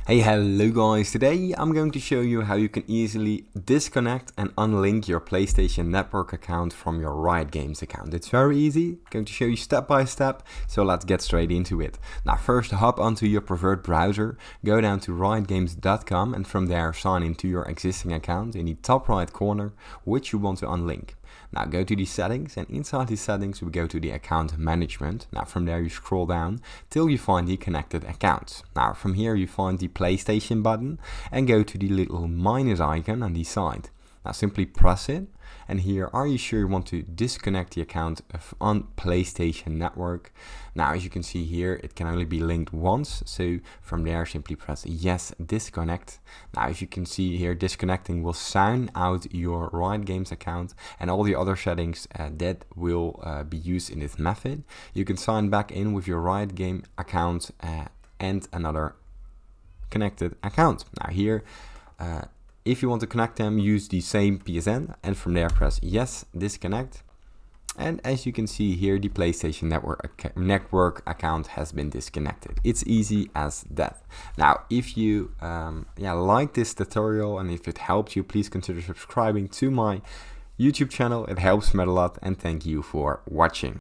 Hey, hello guys, today I'm going to show you how you can easily disconnect and unlink your PlayStation Network account from your Riot Games account. It's very easy, I'm going to show you step by step, so let's get straight into it. Now first hop onto your preferred browser, go down to riotgames.com and from there sign into your existing account in the top right corner, which you want to unlink. Now go to the settings, and inside the settings we go to the account management. Now from there you scroll down till you find the connected accounts. Now from here you find the PlayStation button and go to the little minus icon on the side. Now simply press it, and here, are you sure you want to disconnect the account on PlayStation Network? Now as you can see here, it can only be linked once, so from there simply press yes, disconnect. Now as you can see here, disconnecting will sign out your Riot Games account and all the other settings that will be used in this method. You can sign back in with your Riot Game account and another connected account. Now here, if you want to connect them, use the same PSN and from there press yes, disconnect. And as you can see here, the PlayStation Network account has been disconnected. It's easy as that. Now, if you like this tutorial and if it helped you, please consider subscribing to my YouTube channel. It helps me a lot, and thank you for watching.